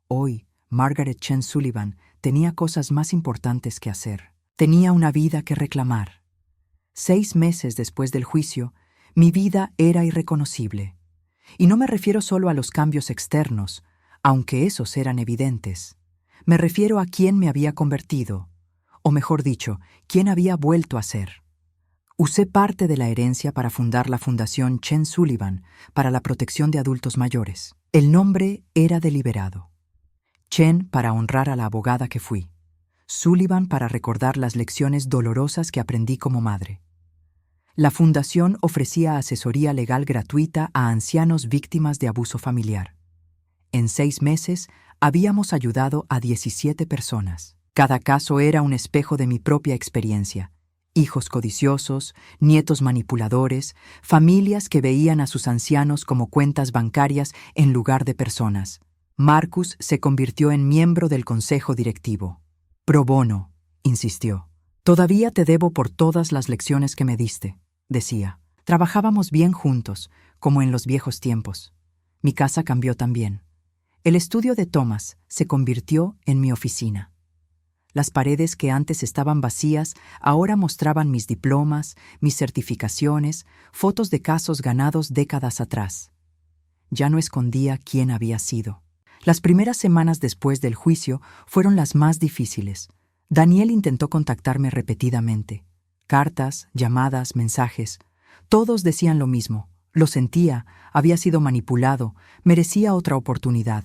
Hoy, Margaret Chen Sullivan tenía cosas más importantes que hacer. Tenía una vida que reclamar. 6 meses después del juicio, mi vida era irreconocible. Y no me refiero solo a los cambios externos, aunque esos eran evidentes. Me refiero a quién me había convertido, o mejor dicho, quién había vuelto a ser. Usé parte de la herencia para fundar la Fundación Chen Sullivan para la protección de adultos mayores. El nombre era deliberado. Chen para honrar a la abogada que fui. Sullivan para recordar las lecciones dolorosas que aprendí como madre. La fundación ofrecía asesoría legal gratuita a ancianos víctimas de abuso familiar. En 6 meses habíamos ayudado a 17 personas. Cada caso era un espejo de mi propia experiencia. Hijos codiciosos, nietos manipuladores, familias que veían a sus ancianos como cuentas bancarias en lugar de personas. Marcus se convirtió en miembro del consejo directivo. Pro bono, insistió. Todavía te debo por todas las lecciones que me diste, decía. Trabajábamos bien juntos, como en los viejos tiempos. Mi casa cambió también. El estudio de Thomas se convirtió en mi oficina. Las paredes que antes estaban vacías ahora mostraban mis diplomas, mis certificaciones, fotos de casos ganados décadas atrás. Ya no escondía quién había sido. Las primeras semanas después del juicio fueron las más difíciles. Daniel intentó contactarme repetidamente. Cartas, llamadas, mensajes. Todos decían lo mismo. Lo sentía, había sido manipulado, merecía otra oportunidad.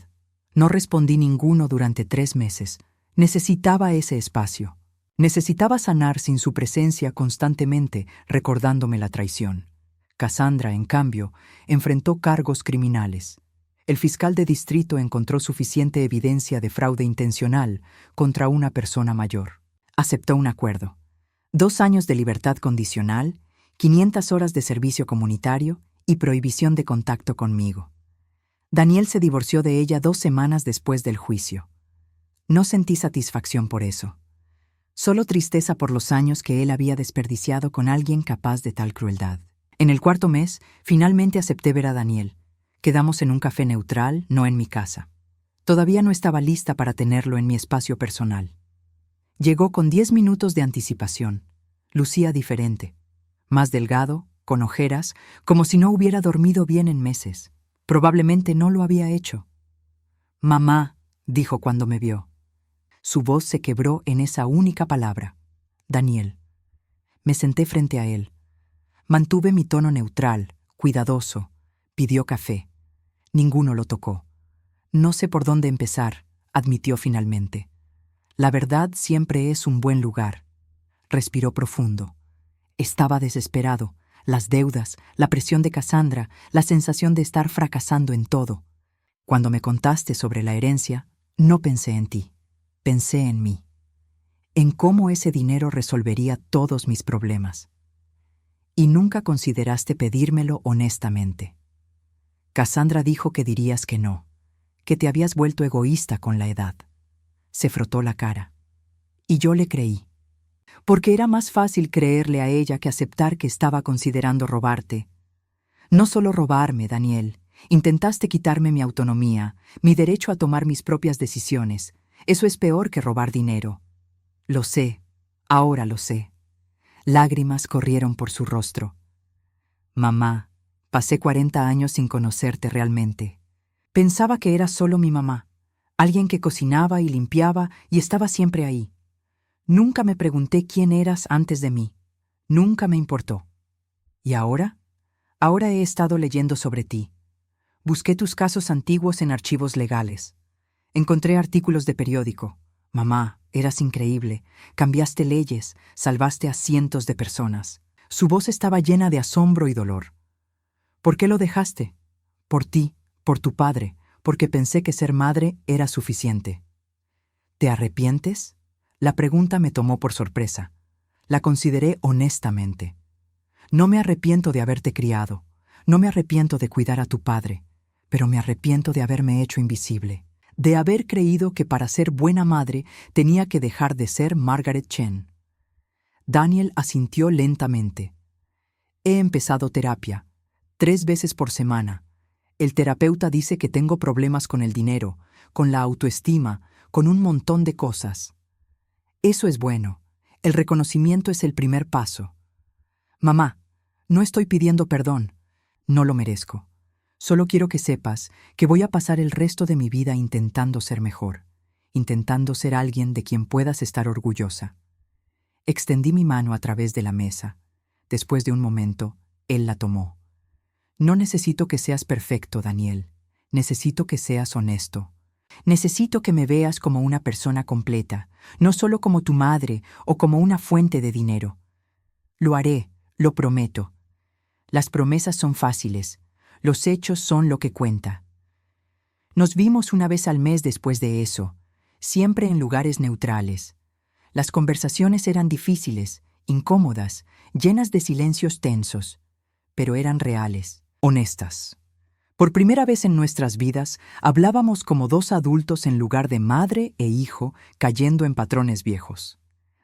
No respondí ninguno durante 3 meses. Necesitaba ese espacio. Necesitaba sanar sin su presencia constantemente, recordándome la traición. Cassandra, en cambio, enfrentó cargos criminales. El fiscal de distrito encontró suficiente evidencia de fraude intencional contra una persona mayor. Aceptó un acuerdo. 2 años de libertad condicional, 500 horas de servicio comunitario y prohibición de contacto conmigo. Daniel se divorció de ella 2 semanas después del juicio. No sentí satisfacción por eso. Solo tristeza por los años que él había desperdiciado con alguien capaz de tal crueldad. En el 4.º mes, finalmente acepté ver a Daniel. Quedamos en un café neutral, no en mi casa. Todavía no estaba lista para tenerlo en mi espacio personal. Llegó con 10 minutos de anticipación. Lucía diferente. Más delgado, con ojeras, como si no hubiera dormido bien en meses. Probablemente no lo había hecho. «Mamá», dijo cuando me vio. Su voz se quebró en esa única palabra. «Daniel». Me senté frente a él. Mantuve mi tono neutral, cuidadoso. Pidió café. Ninguno lo tocó. «No sé por dónde empezar», admitió finalmente. «La verdad siempre es un buen lugar». Respiró profundo. Estaba desesperado. Las deudas, la presión de Cassandra, la sensación de estar fracasando en todo. Cuando me contaste sobre la herencia, no pensé en ti. Pensé en mí. En cómo ese dinero resolvería todos mis problemas. Y nunca consideraste pedírmelo honestamente. Cassandra dijo que dirías que no, que te habías vuelto egoísta con la edad. Se frotó la cara. Y yo le creí. Porque era más fácil creerle a ella que aceptar que estaba considerando robarte. No solo robarme, Daniel. Intentaste quitarme mi autonomía, mi derecho a tomar mis propias decisiones. Eso es peor que robar dinero. Lo sé, ahora lo sé. Lágrimas corrieron por su rostro. Mamá, pasé 40 años sin conocerte realmente. Pensaba que eras solo mi mamá, alguien que cocinaba y limpiaba y estaba siempre ahí. Nunca me pregunté quién eras antes de mí. Nunca me importó. ¿Y ahora? Ahora he estado leyendo sobre ti. Busqué tus casos antiguos en archivos legales. Encontré artículos de periódico. Mamá, eras increíble. Cambiaste leyes, salvaste a cientos de personas. Su voz estaba llena de asombro y dolor. ¿Por qué lo dejaste? Por ti, por tu padre, porque pensé que ser madre era suficiente. ¿Te arrepientes? La pregunta me tomó por sorpresa. La consideré honestamente. No me arrepiento de haberte criado. No me arrepiento de cuidar a tu padre. Pero me arrepiento de haberme hecho invisible. De haber creído que para ser buena madre tenía que dejar de ser Margaret Chen. Daniel asintió lentamente. He empezado terapia. 3 veces por semana. El terapeuta dice que tengo problemas con el dinero, con la autoestima, con un montón de cosas. Eso es bueno. El reconocimiento es el primer paso. Mamá, no estoy pidiendo perdón. No lo merezco. Solo quiero que sepas que voy a pasar el resto de mi vida intentando ser mejor, intentando ser alguien de quien puedas estar orgullosa. Extendí mi mano a través de la mesa. Después de un momento, él la tomó. No necesito que seas perfecto, Daniel. Necesito que seas honesto. Necesito que me veas como una persona completa, no solo como tu madre o como una fuente de dinero. Lo haré, lo prometo. Las promesas son fáciles. Los hechos son lo que cuenta. Nos vimos una vez al mes después de eso, siempre en lugares neutrales. Las conversaciones eran difíciles, incómodas, llenas de silencios tensos, pero eran reales, honestas. Por primera vez en nuestras vidas, hablábamos como 2 adultos en lugar de madre e hijo cayendo en patrones viejos.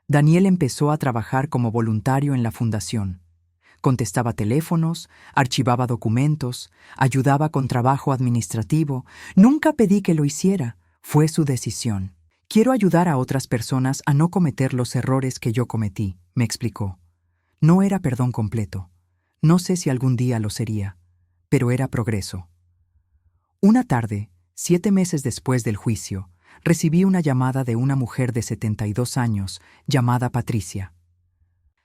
Daniel empezó a trabajar como voluntario en la fundación. Contestaba teléfonos, archivaba documentos, ayudaba con trabajo administrativo. Nunca pedí que lo hiciera, fue su decisión. Quiero ayudar a otras personas a no cometer los errores que yo cometí, me explicó. No era perdón completo. No sé si algún día lo sería, pero era progreso. Una tarde, 7 meses después del juicio, recibí una llamada de una mujer de 72 años llamada Patricia.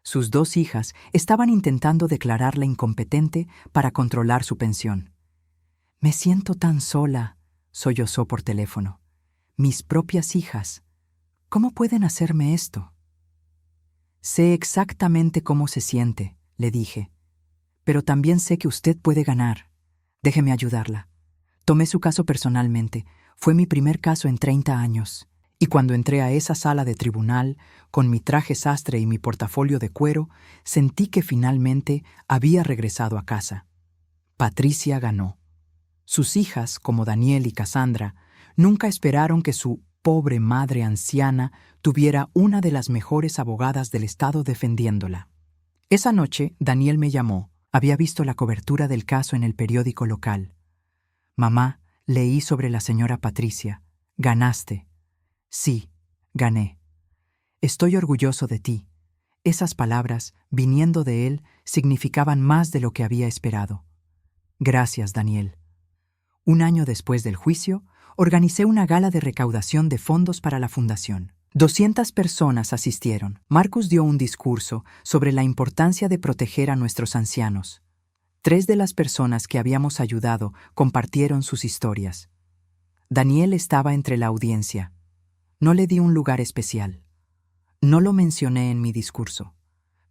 Sus 2 hijas estaban intentando declararla incompetente para controlar su pensión. «Me siento tan sola», sollozó por teléfono. «Mis propias hijas. ¿Cómo pueden hacerme esto?» «Sé exactamente cómo se siente», le dije. «Pero también sé que usted puede ganar. Déjeme ayudarla». Tomé su caso personalmente. Fue mi primer caso en 30 años. Y cuando entré a esa sala de tribunal, con mi traje sastre y mi portafolio de cuero, sentí que finalmente había regresado a casa. Patricia ganó. Sus hijas, como Daniel y Cassandra, nunca esperaron que su pobre madre anciana tuviera una de las mejores abogadas del estado defendiéndola. Esa noche, Daniel me llamó. Había visto la cobertura del caso en el periódico local. «Mamá, leí sobre la señora Patricia. Ganaste». «Sí, gané». Estoy orgulloso de ti. Esas palabras, viniendo de él, significaban más de lo que había esperado. Gracias, Daniel. Un año después del juicio, organicé una gala de recaudación de fondos para la fundación. 200 personas asistieron. Marcus dio un discurso sobre la importancia de proteger a nuestros ancianos. 3 de las personas que habíamos ayudado compartieron sus historias. Daniel estaba entre la audiencia. No le di un lugar especial. No lo mencioné en mi discurso.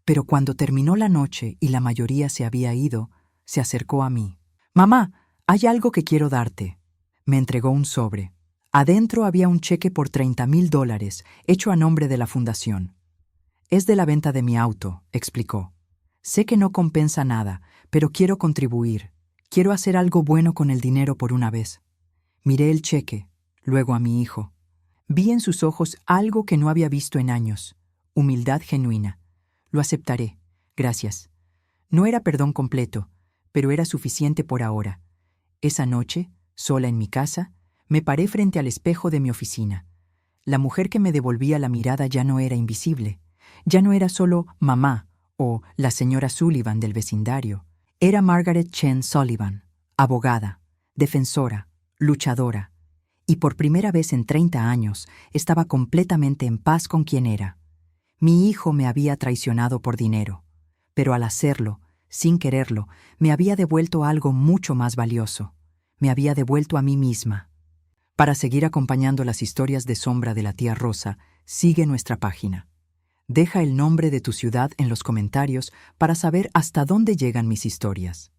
Pero cuando terminó la noche y la mayoría se había ido, se acercó a mí. «Mamá, hay algo que quiero darte». Me entregó un sobre. Adentro había un cheque por $30,000 hecho a nombre de la fundación. «Es de la venta de mi auto», explicó. «Sé que no compensa nada, pero quiero contribuir. Quiero hacer algo bueno con el dinero por una vez». Miré el cheque, luego a mi hijo. Vi en sus ojos algo que no había visto en años. Humildad genuina. «Lo aceptaré. Gracias». No era perdón completo, pero era suficiente por ahora. Esa noche, sola en mi casa, me paré frente al espejo de mi oficina. La mujer que me devolvía la mirada ya no era invisible. Ya no era solo mamá o la señora Sullivan del vecindario. Era Margaret Chen Sullivan, abogada, defensora, luchadora. Y por primera vez en 30 años estaba completamente en paz con quien era. Mi hijo me había traicionado por dinero, pero al hacerlo, sin quererlo, me había devuelto algo mucho más valioso. Me había devuelto a mí misma. Para seguir acompañando las historias de sombra de la tía Rosa, sigue nuestra página. Deja el nombre de tu ciudad en los comentarios para saber hasta dónde llegan mis historias.